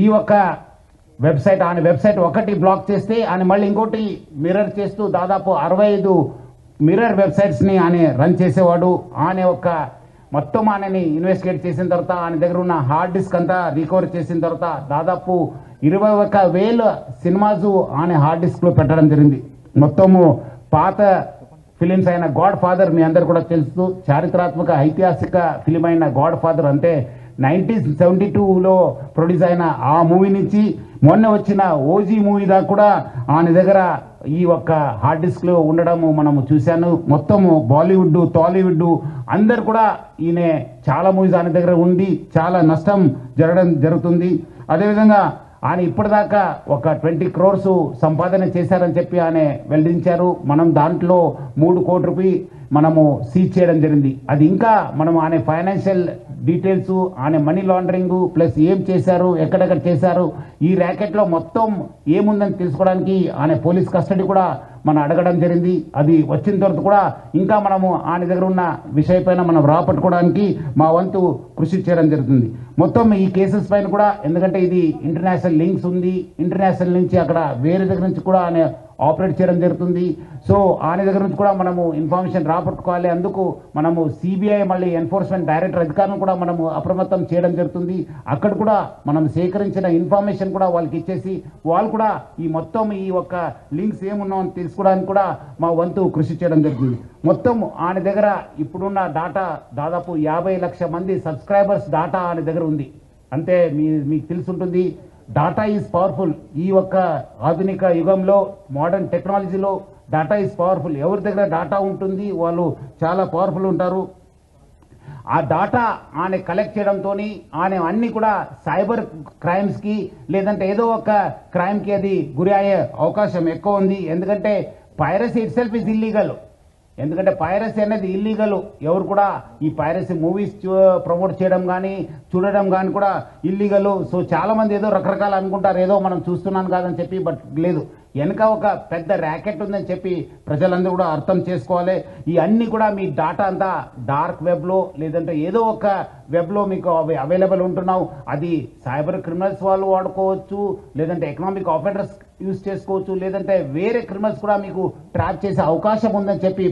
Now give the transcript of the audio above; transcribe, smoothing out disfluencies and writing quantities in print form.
ఈ ఒక్క వెబ్సైట్ ఆయన వెబ్సైట్ ఒకటి బ్లాక్ చేస్తే ఆయన మళ్ళీ ఇంకోటి మిర్రర్ చేస్తూ దాదాపు 65 మిర్రర్ వెబ్సైట్స్ని ఆయన రన్ చేసేవాడు. ఆయన ఒక మొత్తం ఆయనని ఇన్వెస్టిగేట్ చేసిన తర్వాత ఆయన దగ్గర ఉన్న హార్డ్ డిస్క్ అంతా రికవర్ చేసిన తర్వాత దాదాపు 21,000 సినిమాస్ ఆయన హార్డ్ డిస్క్లో పెట్టడం జరిగింది. మొత్తము పాత ఫిలిమ్స్ అయిన గాడ్ ఫాదర్ మీ అందరు కూడా తెలుసు, చారిత్రాత్మక ఐతిహాసిక ఫిలిం అయిన గాడ్ ఫాదర్ అంటే 1972లో ప్రొడ్యూస్ అయిన ఆ మూవీ నుంచి మొన్న వచ్చిన ఓజీ మూవీ దాకా కూడా ఆయన దగ్గర ఈ ఒక్క హార్డ్ డిస్క్లో ఉండడము మనము చూశాను. మొత్తము బాలీవుడ్ టాలీవుడ్ అందరు కూడా ఈయన చాలా మూవీస్ ఆయన దగ్గర ఉండి చాలా నష్టం జరుగుతుంది. అదేవిధంగా ఆయన ఇప్పటిదాకా ఒక 20 crores సంపాదన చేశారని చెప్పి ఆయన వెల్లడించారు. మనం దాంట్లో 3 కోట్ల రూపాయలు మనము సీజ్ చేయడం జరిగింది. అది ఇంకా మనం ఆయన ఫైనాన్షియల్ డీటెయిల్స్, ఆయన మనీ లాండరింగ్ ప్లస్ ఏం చేశారు, ఎక్కడెక్కడ చేశారు, ఈ ర్యాకెట్లో మొత్తం ఏముందని తెలుసుకోవడానికి ఆయన పోలీస్ కస్టడీ కూడా మనం అడగడం జరిగింది. అది వచ్చిన తర్వాత కూడా ఇంకా మనము ఆయన దగ్గర ఉన్న విషయపైన మనం రాపట్టుకోవడానికి మా వంతు కృషి చేయడం జరుగుతుంది. మొత్తం ఈ కేసెస్ పైన కూడా, ఎందుకంటే ఇది ఇంటర్నేషనల్ లింక్స్ ఉంది, ఇంటర్నేషనల్ నుంచి అక్కడ వేరే దగ్గర నుంచి కూడా ఆయన ఆపరేట్ చేయడం జరుగుతుంది. సో ఆయన దగ్గర నుంచి కూడా మనము ఇన్ఫర్మేషన్ రాబట్టుకోవాలి. అందుకు మనము సిబిఐ మళ్ళీ ఎన్ఫోర్స్మెంట్ డైరెక్టర్ అధికారులను కూడా మనము అప్రమత్తం చేయడం జరుగుతుంది. అక్కడ కూడా మనం సేకరించిన ఇన్ఫర్మేషన్ కూడా వాళ్ళకి ఇచ్చేసి వాళ్ళు కూడా ఈ మొత్తం ఈ ఒక్క లింక్స్ ఏమున్నాయని తెలుసుకోవడానికి కూడా మా వంతు కృషి చేయడం జరుగుతుంది. మొత్తం ఆయన దగ్గర ఇప్పుడున్న డాటా దాదాపు 50 లక్షల మంది సబ్స్క్రైబర్స్ డాటా ఆయన దగ్గర ఉంది. అంటే మీకు తెలుసుంటుంది, డాటా ఈజ్ పవర్ఫుల్. ఈ ఒక్క ఆధునిక యుగంలో మోడర్న్ టెక్నాలజీలో డాటా ఈజ్ పవర్ఫుల్. ఎవరి దగ్గర డాటా ఉంటుంది వాళ్ళు చాలా పవర్ఫుల్ ఉంటారు. ఆ డాటా ఆయన కలెక్ట్ చేయడంతో ఆయన అన్ని కూడా సైబర్ క్రైమ్స్కి లేదంటే ఏదో ఒక క్రైమ్కి అది గురి అయ్యే అవకాశం ఎక్కువ ఉంది. ఎందుకంటే piracy it self is illegal. ఎందుకంటే పైరసీ అనేది ఇల్లీగల్. ఎవరు కూడా ఈ పైరసీ మూవీస్ ప్రమోట్ చేయడం కానీ చూడడం కానీ కూడా ఇల్లీగల్. సో చాలా మంది ఏదో రకరకాలు అనుకుంటారు, ఏదో మనం చూస్తున్నాను కాదని చెప్పి, బట్ లేదు, వెనక ఒక పెద్ద ర్యాకెట్ ఉందని చెప్పి ప్రజలందరూ కూడా అర్థం చేసుకోవాలి. ఈ అన్ని కూడా మీ డాటా అంతా డార్క్ వెబ్లో లేదంటే ఏదో ఒక వెబ్లో మీకు అవైలబుల్ ఉంటున్నావు. అది సైబర్ క్రిమినల్స్ వాళ్ళు వాడుకోవచ్చు, లేదంటే ఎకనామిక్ ఆఫెండర్స్ యూజ్ చేసుకోవచ్చు, లేదంటే వేరే క్రిమినల్స్ కూడా మీకు ట్రాప్ చేసే అవకాశం ఉందని చెప్పి